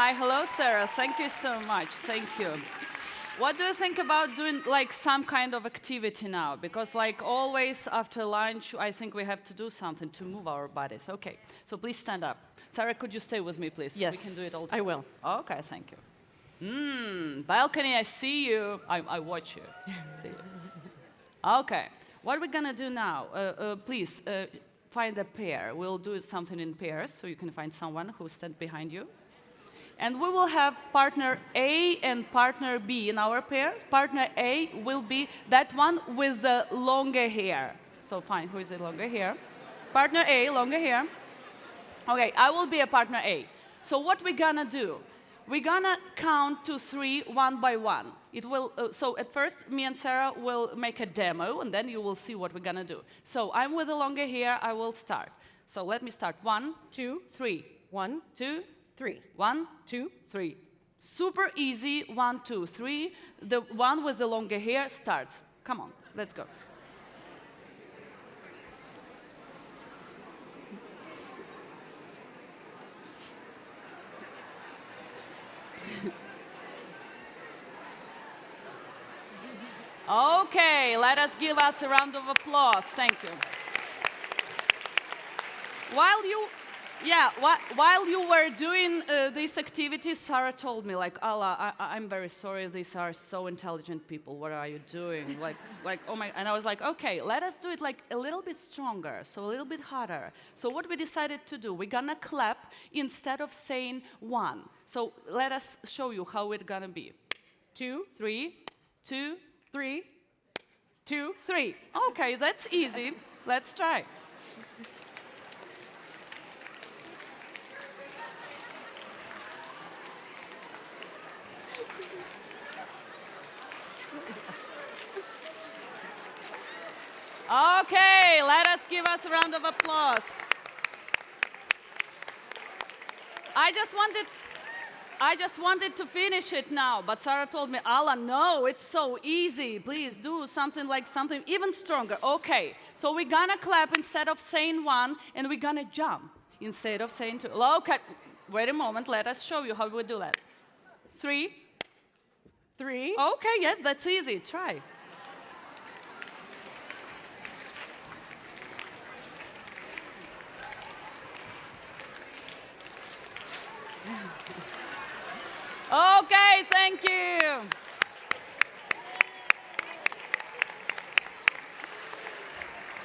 Hi, hello, Sarah. Thank you so much. Thank you. What do you think about doing like some kind of activity now? Because like always after lunch, I think we have to do something to move our bodies. Okay, so please stand up. Sarah, could you stay with me, please? Yes, we can do it all I will. Okay, thank you. Balcony, I see you. I watch you. See you. Okay, what we're gonna do now? Please find a pair. We'll do something in pairs, so you can find someone who stands behind you. And we will have partner A and partner B in our pair. Partner A will be that one with the longer hair. So fine, who is the longer hair? Partner A, longer hair. Okay, I will be a partner A. So what we're gonna do? We're gonna count to 3, one by one. It will. So at first, me and Sarah will make a demo, and then you will see what we're gonna do. So I'm with the longer hair. I will start. So let me start. 1, 2, 3. 1, 2, 3. 1, 2, 3. Super easy. 1, 2, 3. The one with the longer hair starts. Come on, let's go. Okay, let us give us a round of applause. Thank you. While you were doing these activities, Sarah told me, like, Alla, I'm very sorry. These are so intelligent people. What are you doing? Oh my! And I was like, okay, let us do it like a little bit stronger, so a little bit harder. So what we decided to do, we're gonna clap instead of saying 1. So let us show you how it's gonna be. 2, 3, 2, 3, 2, 3. Okay, that's easy. Let's try. Okay, let us give us a round of applause. I just wanted to finish it now, but Sarah told me, Alla, no, it's so easy. Please do something even stronger. Okay, so we're gonna clap instead of saying 1, and we're gonna jump instead of saying 2. Okay, wait a moment. Let us show you how we do that. 3. 3. Okay, yes, that's easy. Try. Okay, thank you.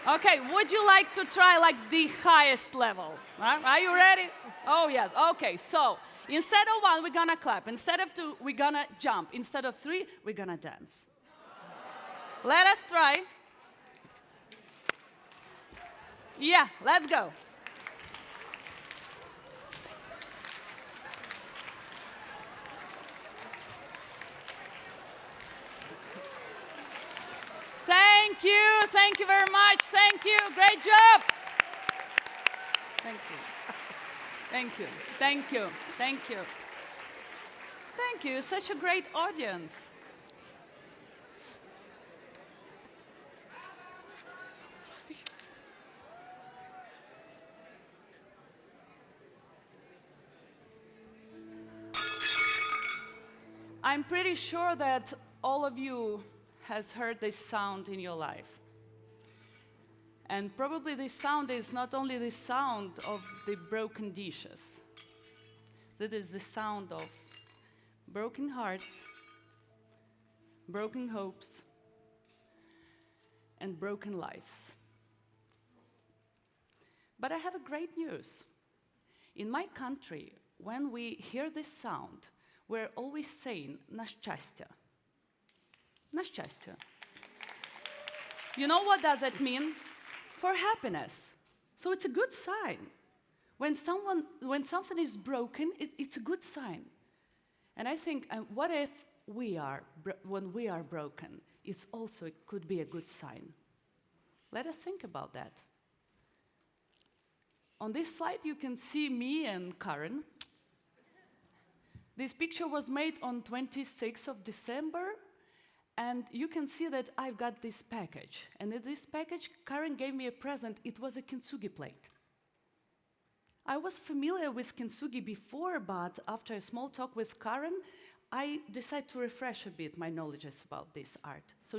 Okay, would you like to try like the highest level? Are you ready? Oh, yes. Okay, so instead of 1, we're gonna clap. Instead of 2, we're gonna jump. Instead of 3, we're gonna dance. Let us try. Yeah, let's go. Thank you very much. Thank you, great job. Thank you. Thank you, thank you, thank you. Thank you, such a great audience. I'm pretty sure that all of you has heard this sound in your life. And probably this sound is not only the sound of the broken dishes. That is the sound of broken hearts, broken hopes, and broken lives. But I have a great news. In my country, when we hear this sound, we're always saying "na szczęście." Na szczęście. You know what does that mean? For happiness. So it's a good sign. When something is broken, it's a good sign. And I think, what if when we are broken, it could be a good sign. Let us think about that. On this slide, you can see me and Karen. This picture was made on 26th of December, and you can see that I've got this package. And in this package, Karen gave me a present. It was a Kintsugi plate. I was familiar with Kintsugi before, but after a small talk with Karen, I decided to refresh a bit my knowledges about this art. So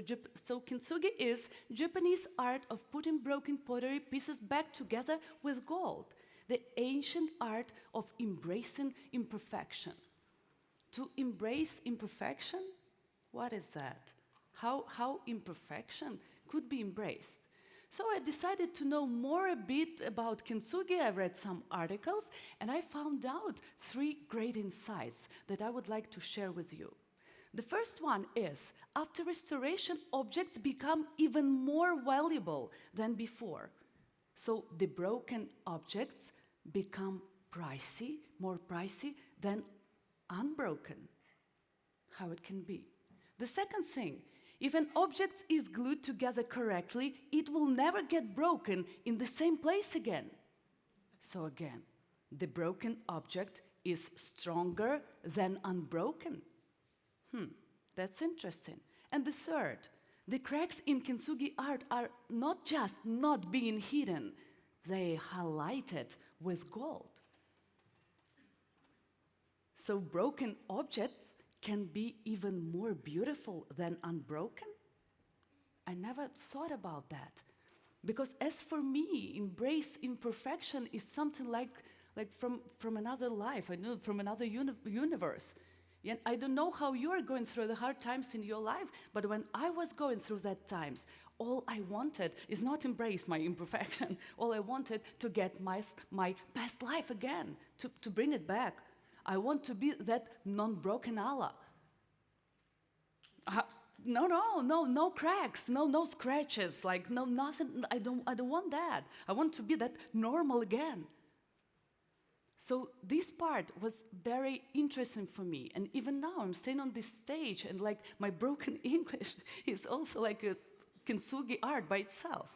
Kintsugi is Japanese art of putting broken pottery pieces back together with gold, the ancient art of embracing imperfection. To embrace imperfection? What is that? How imperfection could be embraced? So I decided to know more a bit about Kintsugi. I read some articles, and I found out 3 great insights that I would like to share with you. The first one is, after restoration, objects become even more valuable than before. So the broken objects become more pricey than unbroken. How it can be. The second thing, if an object is glued together correctly, it will never get broken in the same place again. So again, the broken object is stronger than unbroken. That's interesting. And the third, the cracks in Kintsugi art are not just not being hidden, they highlighted with gold. So broken objects can be even more beautiful than unbroken? I never thought about that. Because as for me, embrace imperfection is something like from another life, I know, from another universe. And I don't know how you are going through the hard times in your life, but when I was going through that times, all I wanted is not embrace my imperfection. All I wanted to get my past life again, to bring it back. I want to be that non-broken Alla. No cracks, no scratches, like no nothing. I don't want that. I want to be that normal again. So this part was very interesting for me, and even now I'm staying on this stage, and like my broken English is also like a Kintsugi art by itself.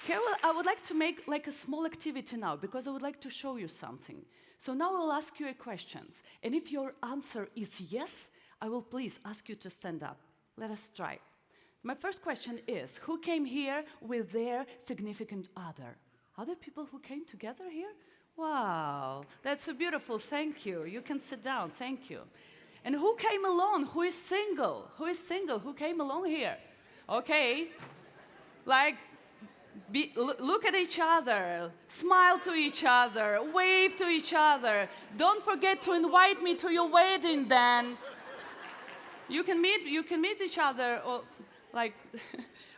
Here, I would like to make like a small activity now, because I would like to show you something. So now I will ask you a questions, and if your answer is yes, I will please ask you to stand up. Let us try. My first question is, who came here with their significant other? Other people who came together here? Wow, that's so beautiful, thank you. You can sit down, thank you. And who came alone? Who is single? Who is single? Who came alone here? Okay, like, look at each other, smile to each other, wave to each other. Don't forget to invite me to your wedding then. You can meet each other like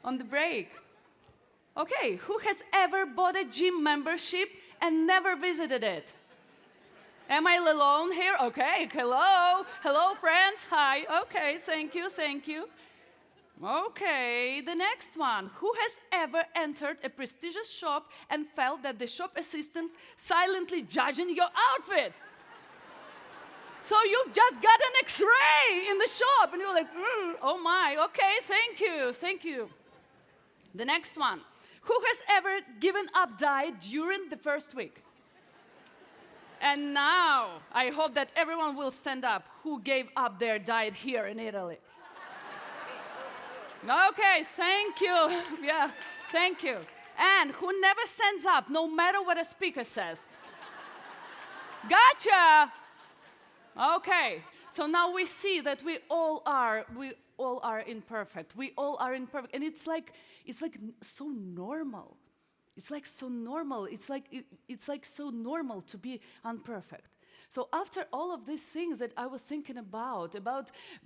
on the break. Okay, who has ever bought a gym membership and never visited it? Am I alone here? Okay, hello friends, hi, okay, thank you. Okay, the next one. Who has ever entered a prestigious shop and felt that the shop assistant silently judging your outfit? So you just got an X-ray in the shop and you're like, oh my, okay, thank you. The next one. Who has ever given up diet during the first week? And now, I hope that everyone will stand up who gave up their diet here in Italy. Okay, thank you. Yeah, thank you. And who never stands up, no matter what a speaker says? Gotcha! Okay, so now we see that we all are imperfect. We all are imperfect, and it's like so normal. It's like so normal. It's like so normal to be imperfect. So after all of these things that I was thinking about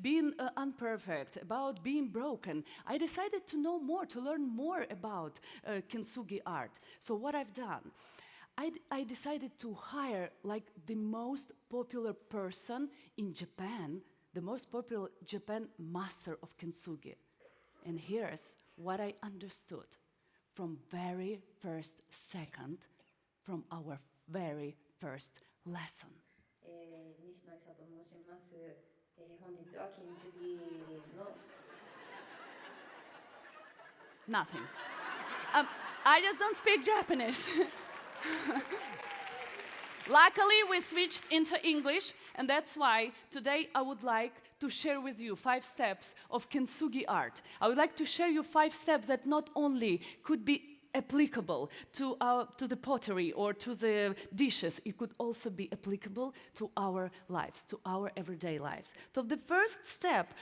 being imperfect, about being broken, I decided to know more, to learn more about Kintsugi art. So what I've done, I decided to hire like the most popular person in Japan, the most popular Japan master of Kintsugi. And here's what I understood from very first second, from our very first lesson. 西野久と申します。本日は金継ぎの Nothing. I just don't speak Japanese. Luckily, we switched into English, and that's why today I would like to share with you 5 steps of Kintsugi art. I would like to share you 5 steps that not only could be applicable to the pottery or to the dishes, it could also be applicable to our lives, to our everyday lives. So the first step,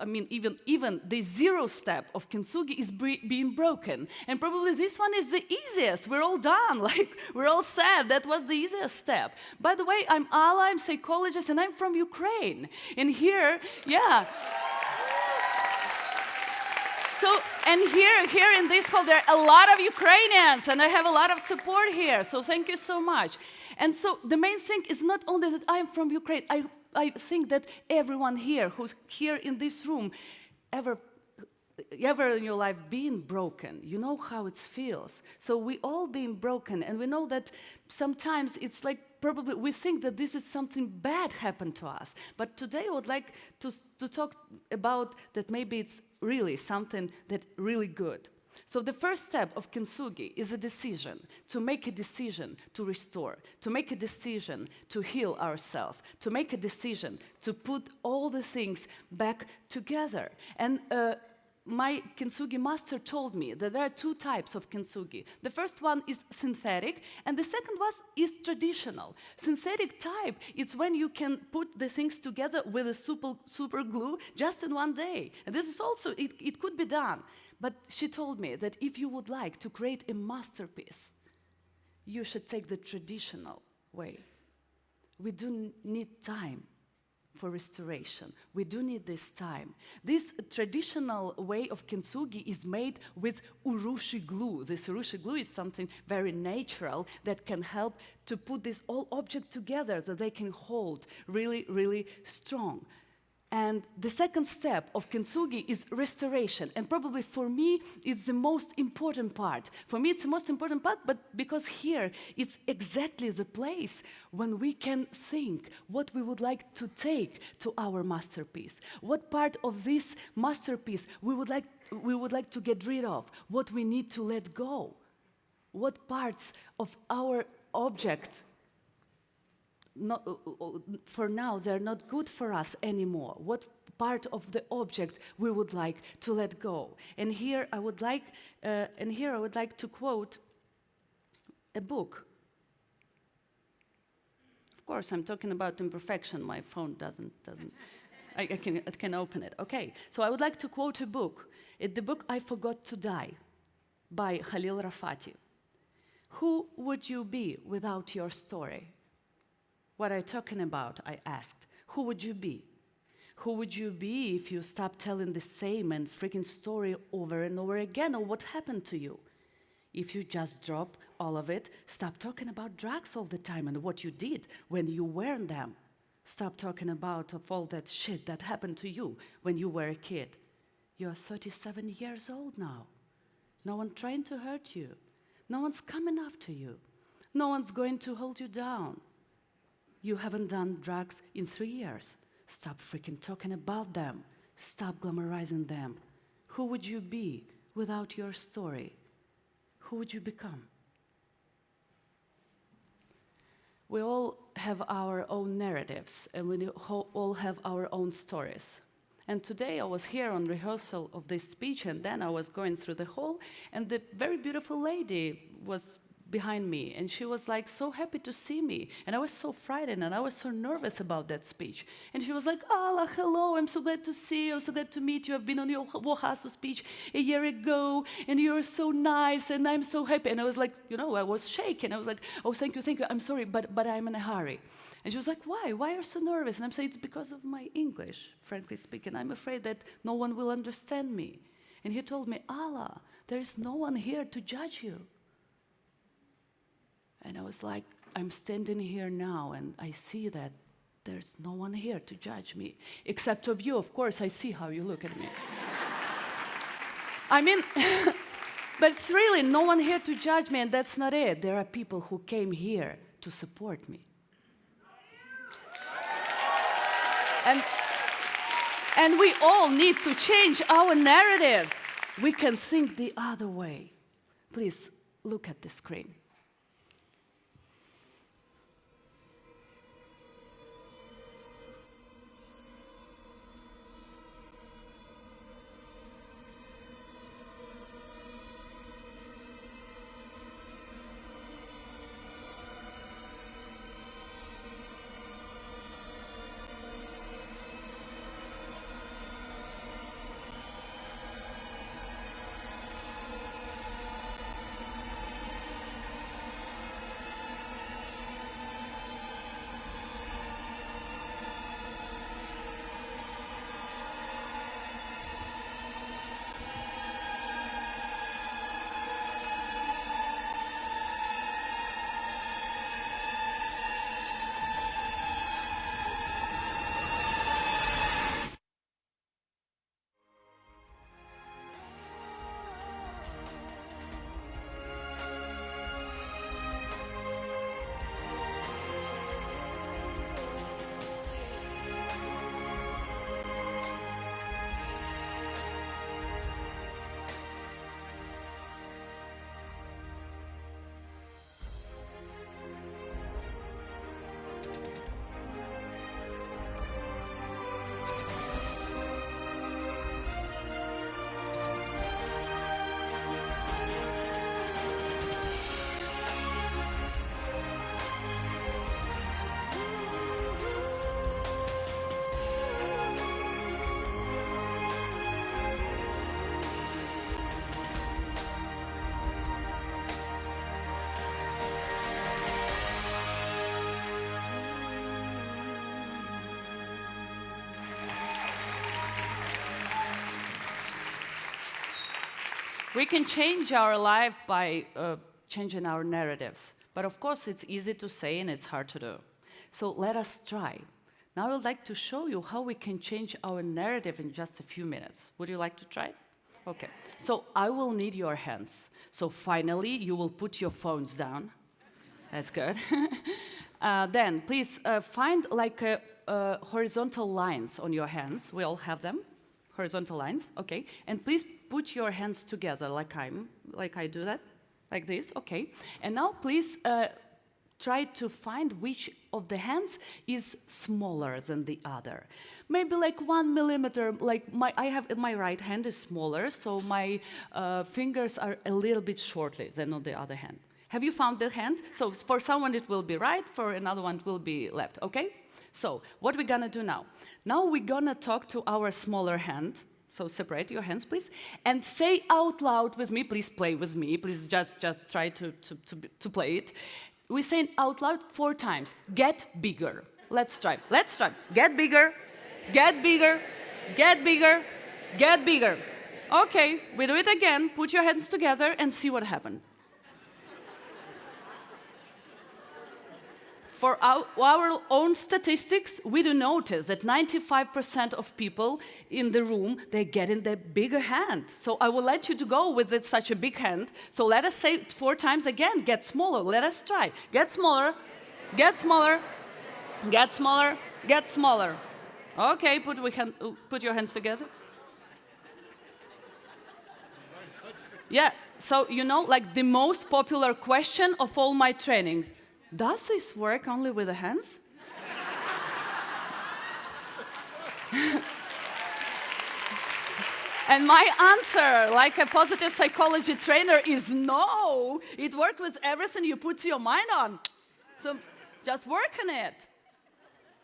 even the 0 step of Kintsugi is being broken. And probably this one is the easiest. We're all done, like we're all sad. That was the easiest step. By the way, I'm Alla, I'm psychologist, and I'm from Ukraine. And here, yeah. So, and here in this hall, there are a lot of Ukrainians, and I have a lot of support here, so thank you so much. And so the main thing is not only that I'm from Ukraine, I think that everyone here who's here in this room ever in your life being broken, you know how it feels. So we all being broken, and we know that sometimes it's like probably we think that this is something bad happened to us. But today I would like to talk about that maybe it's really something that really good. So the first step of Kintsugi is a decision, to make a decision to restore, to make a decision to heal ourselves, to make a decision to put all the things back together. And my Kintsugi master told me that there are 2 types of Kintsugi. The first one is synthetic, and the second one is traditional. Synthetic type, it's when you can put the things together with a super glue just in one day. And this is also, it could be done. But she told me that if you would like to create a masterpiece, you should take the traditional way. We do need time for restoration. We do need this time. This traditional way of Kintsugi is made with urushi glue. This urushi glue is something very natural that can help to put this all object together that they can hold really, really strong. And the second step of Kintsugi is restoration. And probably for me, it's the most important part. For me, it's the most important part, but because here, it's exactly the place when we can think what we would like to take to our masterpiece. What part of this masterpiece we would like to get rid of, what we need to let go. What parts of our object for now, they're not good for us anymore. What part of the object we would like to let go? And here I would like to quote a book. Of course, I'm talking about imperfection. My phone doesn't. I can open it. Okay. So I would like to quote a book. It's the book "I Forgot to Die" by Khalil Rafati. Who would you be without your story? What are you talking about? I asked. Who would you be? Who would you be if you stopped telling the same and freaking story over and over again, or what happened to you? If you just drop all of it, stop talking about drugs all the time and what you did when you were in them. Stop talking about all that shit that happened to you when you were a kid. You're 37 years old now. No one's trying to hurt you. No one's coming after you. No one's going to hold you down. You haven't done drugs in 3 years. Stop freaking talking about them. Stop glamorizing them. Who would you be without your story? Who would you become? We all have our own narratives, and we all have our own stories. And today I was here on rehearsal of this speech, and then I was going through the hall, and the very beautiful lady was behind me, and she was like so happy to see me, and I was so frightened and I was so nervous about that speech. And she was like, "Alla, hello, I'm so glad to see you, I'm so glad to meet you. I've been on your Wohasu speech a year ago, and you're so nice, and I'm so happy." And I was like, I was shaking. I was like, "Oh, thank you, I'm sorry, but I'm in a hurry." And she was like, "Why? Why are you so nervous?" And I'm saying, "It's because of my English, frankly speaking. I'm afraid that no one will understand me." And he told me, "Alla, there is no one here to judge you." And I was like, I'm standing here now, and I see that there's no one here to judge me. Except of you, of course, I see how you look at me. I mean, but it's really no one here to judge me, and that's not it. There are people who came here to support me. And we all need to change our narratives. We can think the other way. Please, look at the screen. We can change our life by changing our narratives. But of course, it's easy to say and it's hard to do. So let us try. Now I would like to show you how we can change our narrative in just a few minutes. Would you like to try? Okay. So I will need your hands. So finally, you will put your phones down. That's good. Then please find like horizontal lines on your hands. We all have them. Horizontal lines, okay. And please put your hands together like I do that, like this, okay. And now please try to find which of the hands is smaller than the other. Maybe like 1 millimeter, like my right hand is smaller, so my fingers are a little bit shorter than on the other hand. Have you found the hand? So for someone it will be right, for another one it will be left, okay? So what we're gonna do now? Now we're gonna talk to our smaller hand. So separate your hands, please, and say out loud with me. Please play with me. Please just try to play it. We say it out loud 4 times. Get bigger. Let's try. Let's try. Get bigger. Get bigger. Get bigger. Get bigger. Okay, we do it again. Put your hands together and see what happened. For our own statistics, we do notice that 95% of people in the room, they're getting the bigger hand. So I will let you to go with such a big hand. So let us say it 4 times again, get smaller. Let us try. Get smaller, get smaller, get smaller, get smaller. Okay, put your hands together. Yeah, so you know, like the most popular question of all my trainings, does this work only with the hands? And my answer, like a positive psychology trainer, is no. It works with everything you put your mind on. So just work on it.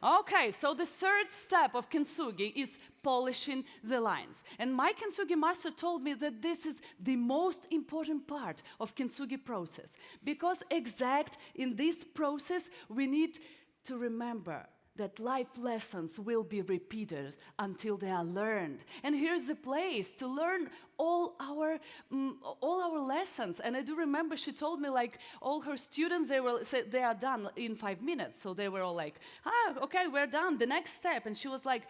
Okay, so the third step of Kintsugi is polishing the lines. And my Kintsugi master told me that this is the most important part of Kintsugi process. Because in this process, we need to remember that life lessons will be repeated until they are learned. And here's the place to learn all our lessons. And I do remember she told me, like, all her students, they are done in 5 minutes. So they were all like, okay, we're done. The next step. And she was like,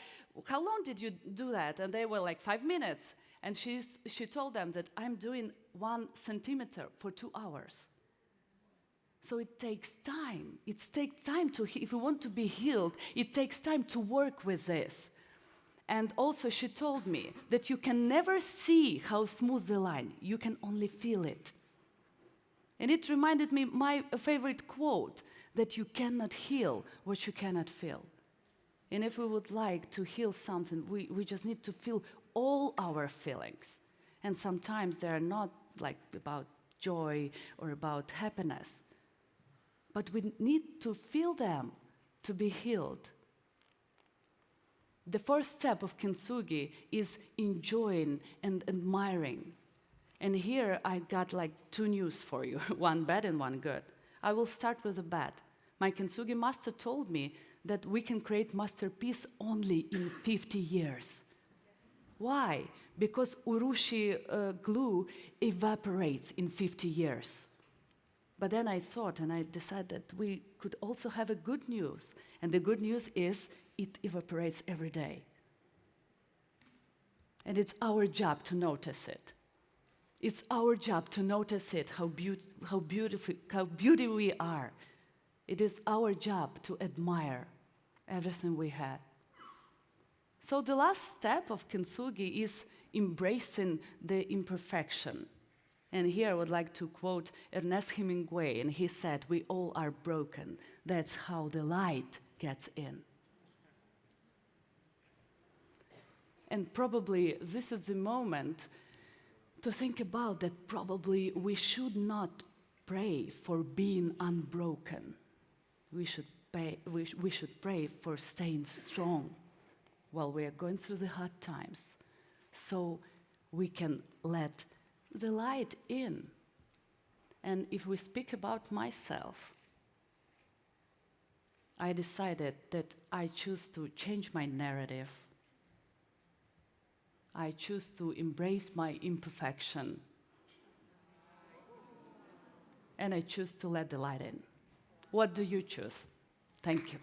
how long did you do that? And they were like, 5 minutes. And she told them that I'm doing 1 centimeter for 2 hours. So it takes time. It takes time if we want to be healed, it takes time to work with this. And also she told me that you can never see how smooth the line, you can only feel it. And it reminded me my favorite quote, that you cannot heal what you cannot feel. And if we would like to heal something, we just need to feel all our feelings. And sometimes they are not like about joy or about happiness. But we need to feel them to be healed. The first step of Kintsugi is enjoying and admiring. And here I got like 2 news for you, 1 bad and 1 good. I will start with the bad. My Kintsugi master told me that we can create masterpiece only in 50 years. Why? Because urushi glue evaporates in 50 years. But then I thought, and I decided that we could also have a good news. And the good news is it evaporates every day. And it's our job to notice it. It's our job to notice it, how beautiful we are. It is our job to admire everything we had. So the last step of Kintsugi is embracing the imperfection. And here I would like to quote Ernest Hemingway, and he said, "We all are broken. That's how the light gets in." And probably this is the moment to think about that probably we should not pray for being unbroken. We should pray for staying strong while we are going through the hard times, so we can let the light in. And if we speak about myself, I decided that I choose to change my narrative. I choose to embrace my imperfection and I choose to let the light in. What do you choose? Thank you.